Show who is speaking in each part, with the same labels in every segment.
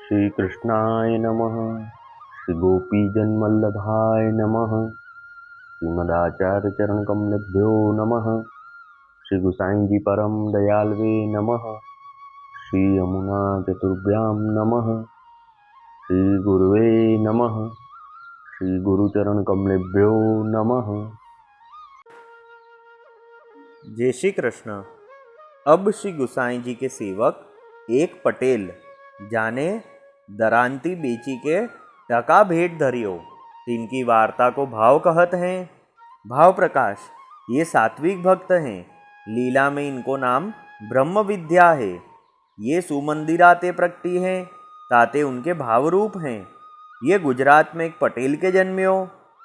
Speaker 1: श्री कृष्णाय नमः। श्री गोपीजनवल्लभाय नमः। श्रीमदाचार्य चरण कमलेभ्यो नमः। श्री गुसाई जी परम दयालवे नमः। श्री यमुना चतुर्भ्यां नमः। श्री गुरुवे नमः। श्री गुरुचरण कमलेभ्यो नमः।
Speaker 2: जय श्री कृष्ण। अब श्री गुसाई जी के सेवक एक पटेल जाने दरांती बेची के टका भेंट धरियो, तिनकी वार्ता को भाव कहत हैं। भाव प्रकाश ये सात्विक भक्त हैं। लीला में इनको नाम ब्रह्म विद्या है। ये सुमंदिराते प्रकटी हैं, ताते उनके भाव रूप हैं। ये गुजरात में एक पटेल के जन्म्यो।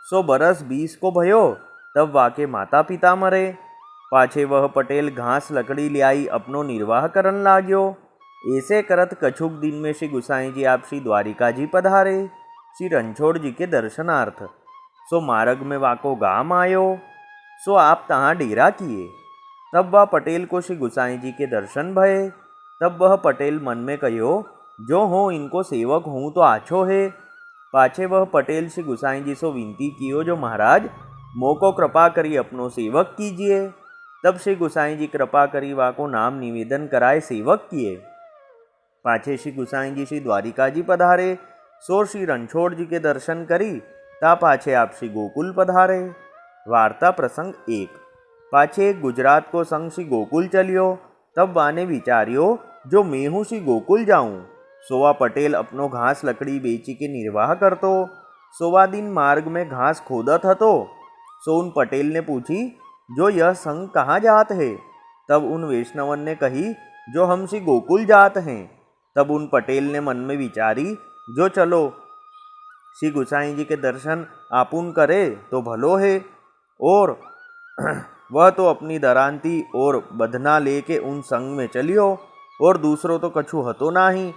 Speaker 2: 100 बरस 20 को भयो, तब वाके माता पिता मरे। पाछे वह पटेल घास लकड़ी ल्याई अपनो निर्वाह करन लाग्यो। ऐसे करत कछुक दिन में श्री गुसाई जी आप श्री द्वारिका जी पधारे, श्री रणछोड़ जी के दर्शनार्थ। सो मार्ग में वाको गाम आयो, सो आप तहाँ डेरा किए। तब वह पटेल को श्री गुसाई जी के दर्शन भये। तब वह पटेल मन में कहो, जो हो इनको सेवक हूँ तो आछो है। पाछे वह पटेल श्री गुसाई जी सो विनती कियो, जो महाराज मोको कृपा करी अपनो सेवक कीजिए। तब श्री गुसाई जी कृपा करी वाको नाम निवेदन कराए सेवक किए। पाछे श्री गुसाई जी श्री द्वारिका जी पधारे, सो श्री रणछोड़ जी के दर्शन करी। ता पाछे आप श्री गोकुल पधारे। वार्ता प्रसंग 1। पाछे गुजरात को संग श्री गोकुल चलियो। तब वाने विचारियो, जो मैं हूँ श्री गोकुल जाऊँ। सोवा पटेल अपनो घास लकड़ी बेची के निर्वाह करतो। सोवा दिन मार्ग में घास खोदत हतो। सो उन पटेल ने पूछी, जो यह संग कहाँ जात है। तब उन वैष्णवन ने कही, जो हम श्री गोकुल जात हैं। तब उन पटेल ने मन में विचारी, जो चलो श्री गुसाई जी के दर्शन आपुन करे तो भलो है। और वह तो अपनी दरांती और बधना लेके उन संग में चलियो, और दूसरो तो कछु हतो नाही।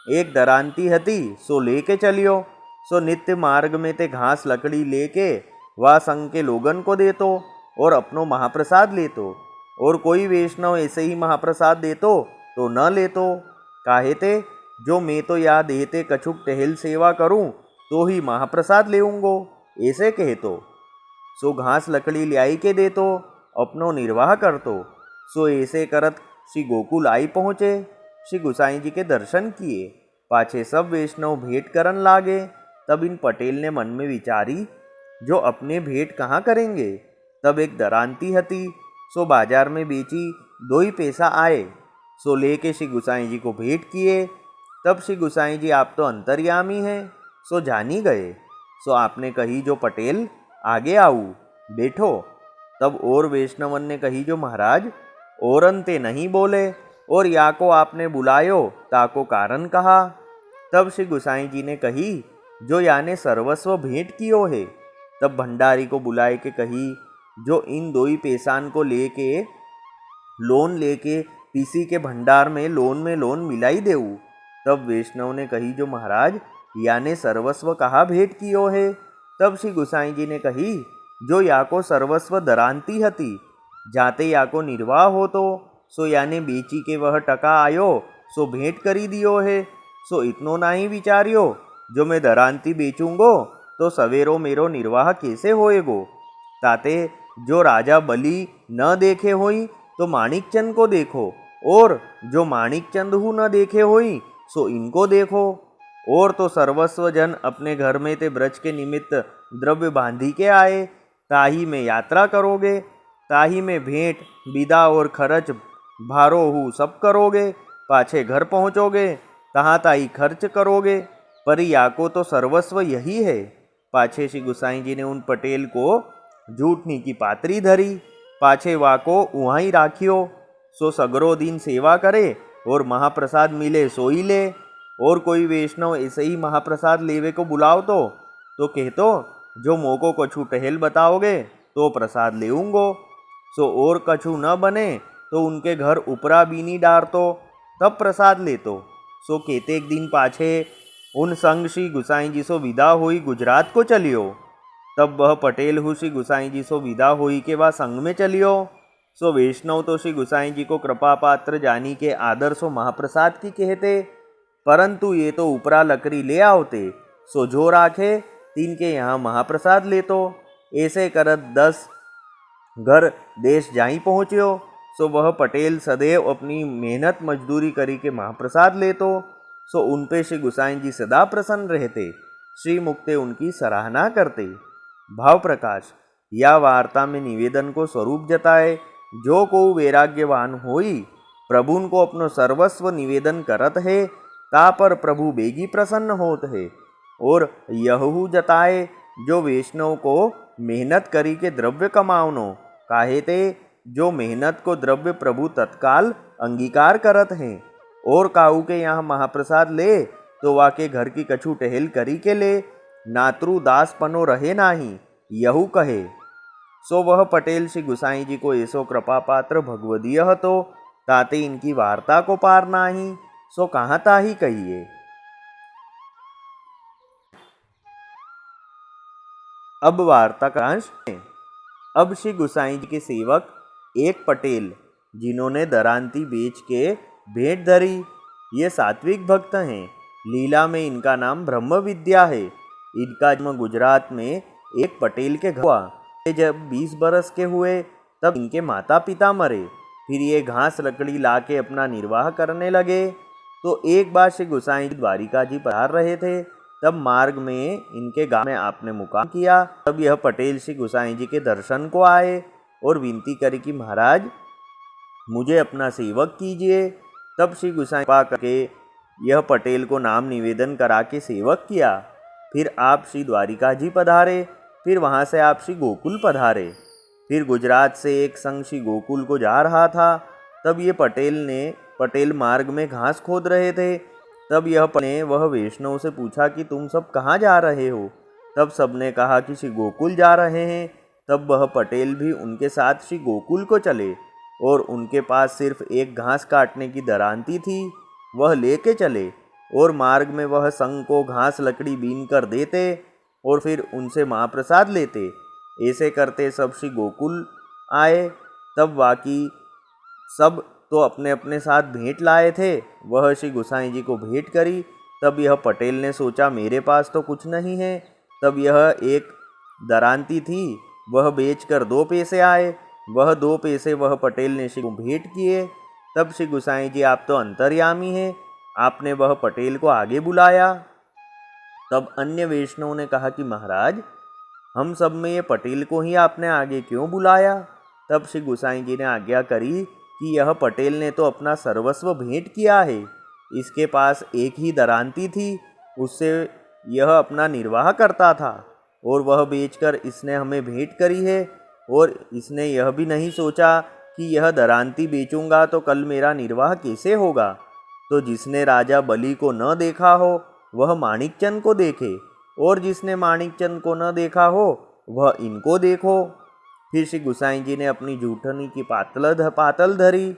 Speaker 2: एक दरांती हती, सो लेके चलियो। सो नित्य मार्ग में ते घास लकड़ी लेके वह संग के लोगन को देतो और अपनो महाप्रसाद लेतो। और कोई वैष्णव ऐसे ही महाप्रसाद देतो तो न लेतो। काहे ते, जो मैं तो या देते कछुक टहल सेवा करूं तो ही महाप्रसाद लेऊंगो, ऐसे कहतो। सो घास लकड़ी ल्याई के देतो, अपनो निर्वाह करतो। सो ऐसे करत श्री गोकुल आई पहुँचे। श्री गुसाई जी के दर्शन किए। पाछे सब वैष्णव भेंट करन लागे। तब इन पटेल ने मन में विचारी, जो अपने भेंट कहाँ करेंगे। तब एक दरांती हती, सो बाजार में बेची, 2 ही पैसा आए। सो लेके श्री गुसाई जी को भेंट किए। तब श्री गुसाई जी आप तो अंतर्यामी हैं, सो जानी गए। सो आपने कही, जो पटेल आगे आऊ, बैठो। तब और वैष्णवन ने कही, जो महाराज औरन ते नहीं बोले, और या को आपने बुलायो ताको कारण कहा। तब श्री गुसाई जी ने कही, जो याने सर्वस्व भेंट कियो है। तब भंडारी को बुलाए के कही, जो इन 2 ही पैसान को लेके लोन लेके किसी के भंडार में लोन मिलाई देऊ। तब वैष्णव ने कही, जो महाराज याने सर्वस्व कहा भेंट कियो है। तब श्री गुसाई जी ने कही, जो याको सर्वस्व दरांती हती, जाते याको निर्वाह हो तो। सो याने बेची के वह टका आयो, सो भेंट करी दियो है। सो इतनो नाही विचारियो, जो मैं दरांती बेचूंगो तो सवेरो मेरो निर्वाह कैसे होएगो। ताते जो राजा बलि न देखे होई तो माणिकचंद को देखो, और जो माणिकचंद हु न देखे होई सो इनको देखो। और तो सर्वस्व जन अपने घर में ते ब्रज के निमित्त द्रव्य बांधी के आए, ताही में यात्रा करोगे, ताही में भेंट विदा और खर्च भारो हु सब करोगे। पाछे घर पहुँचोगे, तहाँ ताही खर्च करोगे, पर याको तो सर्वस्व यही है। पाछे श्री गुसाई जी ने उन पटेल को जूठनी की पात्री धरी। पाछे वाको वहाँ ही राखियो। सो सगरो दिन सेवा करे, और महाप्रसाद मिले सो ही ले। और कोई वैष्णव ऐसे ही महाप्रसाद लेवे को बुलाओ तो कहतो, जो मोको कछु टहल बताओगे तो प्रसाद लेऊंगो। सो और कछु न बने तो उनके घर उपरा बीनी डारतो, तब प्रसाद लेतो। सो कहते एक दिन पाछे उन संग श्री गुसाई जी सो विदा हुई गुजरात को चलियो। तब वह पटेल हु श्री गुसाई जी सो विदा हुई के वह संग में चलियो। सो वैष्णव तो श्री गुसाई जी को कृपा पात्र जानी के आदर सो महाप्रसाद की कहते। परंतु ये तो उपरा लकड़ी ले आवते, सो जो राखे तिनके यहाँ महाप्रसाद लेतो। ऐसे करत 10 घर देश जाई पहुँच्यो। सो वह पटेल सदैव अपनी मेहनत मजदूरी करी के महाप्रसाद लेतो। सो उन पे श्री गोसाई जी सदा प्रसन्न रहते। श्री मुक्ते उनकी सराहना करते। भाव प्रकाश या वार्ता में निवेदन को स्वरूप जताए। जो को वैराग्यवान होई प्रभुन को अपनो सर्वस्व निवेदन करत है, ता पर प्रभु बेगी प्रसन्न होत है। और यहू जताए जो वैष्णव को मेहनत करी के द्रव्य कमावनो, काहे ते जो मेहनत को द्रव्य प्रभु तत्काल अंगीकार करत हैं। और काऊ के यहाँ महाप्रसाद ले तो वाके घर की कछु टहल करी के ले, नातरु दास पनो रहे नाही, यहू कहे। सो वह पटेल श्री गोसाई जी को ऐसो कृपा पात्र भगवदीय हतो, ताते इनकी वार्ता को पार नाही, सो कहाँ ताही कहिए। अब वार्ता का अंश है। अब श्री गोसाई जी के सेवक एक पटेल, जिन्होंने दरांती बेच के भेंट धरी, ये सात्विक भक्त हैं। लीला में इनका नाम ब्रह्म विद्या है। इनका जन्म गुजरात में एक पटेल के घर हुआ। जब 20 बरस के हुए तब इनके माता पिता मरे। फिर ये घास लकड़ी लाके अपना निर्वाह करने लगे। तो एक बार श्री गोसाई द्वारिका जी पधार रहे थे। तब मार्ग में इनके गांव में आपने मुकाम किया। तब यह पटेल श्री गोसाई जी के दर्शन को आए और विनती करी कि महाराज मुझे अपना सेवक कीजिए। तब श्री गोसाई कृपा करके यह पटेल को नाम निवेदन करा के सेवक किया। फिर आप श्री द्वारिका जी पधारे। फिर वहाँ से आप श्री गोकुल पधारे। फिर गुजरात से एक संघ श्री गोकुल को जा रहा था। तब ये पटेल मार्ग में घास खोद रहे थे। तब यह ने वह वैष्णव से पूछा कि तुम सब कहाँ जा रहे हो। तब सबने कहा कि श्री गोकुल जा रहे हैं। तब वह पटेल भी उनके साथ श्री गोकुल को चले और उनके पास सिर्फ एक घास काटने की दरांती थी, वह लेके चले। और मार्ग में वह संघ को घास लकड़ी बीन कर देते और फिर उनसे महाप्रसाद लेते। ऐसे करते सब श्री गोकुल आए। तब बाकी सब तो अपने अपने साथ भेंट लाए थे। वह श्री गोसाई जी को भेंट करी। तब यह पटेल ने सोचा मेरे पास तो कुछ नहीं है। तब यह एक दरांती थी, वह बेचकर 2 पैसे आए। वह 2 पैसे वह पटेल ने श्री को भेंट किए। तब श्री गोसाई जी आप तो अंतर्यामी हैं, आपने वह पटेल को आगे बुलाया। तब अन्य वैष्णव ने कहा कि महाराज हम सब में ये पटेल को ही आपने आगे क्यों बुलाया। तब श्री गोसाई जी ने आज्ञा करी कि यह पटेल ने तो अपना सर्वस्व भेंट किया है। इसके पास एक ही दरांती थी, उससे यह अपना निर्वाह करता था और वह बेचकर इसने हमें भेंट करी है। और इसने यह भी नहीं सोचा कि यह दरांती बेचूंगा तो कल मेरा निर्वाह कैसे होगा। तो जिसने राजा बलि को न देखा हो वह माणिकचंद को देखे, और जिसने माणिकचंद को न देखा हो वह इनको देखो। फिर श्री गोसाई जी ने अपनी जूठनी की पातल धरी।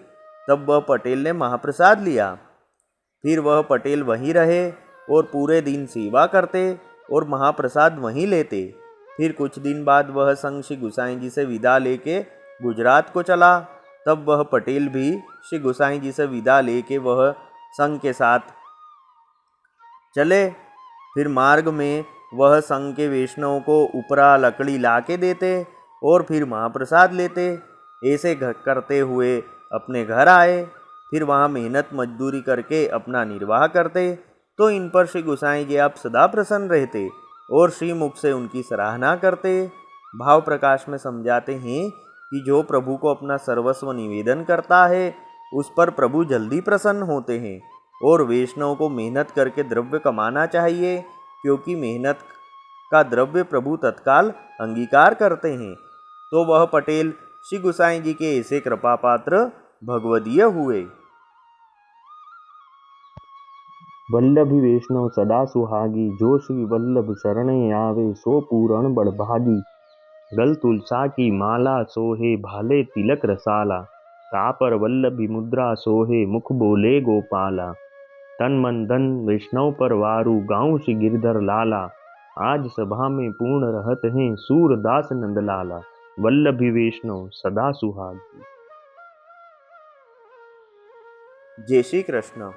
Speaker 2: तब वह पटेल ने महाप्रसाद लिया। फिर वह पटेल वहीं रहे और पूरे दिन सेवा करते और महाप्रसाद वहीं लेते। फिर कुछ दिन बाद वह संघ श्री गोसाई जी से विदा लेके गुजरात को चला। तब वह पटेल भी श्री गोसाई जी से विदा लेके वह संघ के साथ चले। फिर मार्ग में वह संघ के वैष्णव को उपरा लकड़ी ला के देते और फिर महाप्रसाद लेते। ऐसे करते हुए अपने घर आए। फिर वहाँ मेहनत मजदूरी करके अपना निर्वाह करते। तो इन पर श्री गोसाई जी आप सदा प्रसन्न रहते और श्रीमुख से उनकी सराहना करते। भाव प्रकाश में समझाते हैं कि जो प्रभु को अपना सर्वस्व निवेदन करता है उस पर प्रभु जल्दी प्रसन्न होते हैं। और वैष्णव को मेहनत करके द्रव्य कमाना चाहिए, क्योंकि मेहनत का द्रव्य प्रभु तत्काल अंगीकार करते हैं। तो वह पटेल श्री गोसाई जी के ऐसे कृपा पात्र भगवदीय हुए।
Speaker 1: वल्लभी वैष्णव सदा सुहागी, जो श्री वल्लभ शरणे आवे सो पूरण बड़भागी। गल तुलसा की माला सोहे भाले तिलक रसाला, तापर वल्लभी मुद्रा सोहे मुख बोले गोपाला। तन मन धन वैष्णव पर वारू, गाँव श्री गिरधर लाला। आज सभा में पूर्ण रहत हैं सूरदास नंदलाला। वल्लभी वैष्णव सदा सुहागी।
Speaker 2: जय श्री कृष्ण।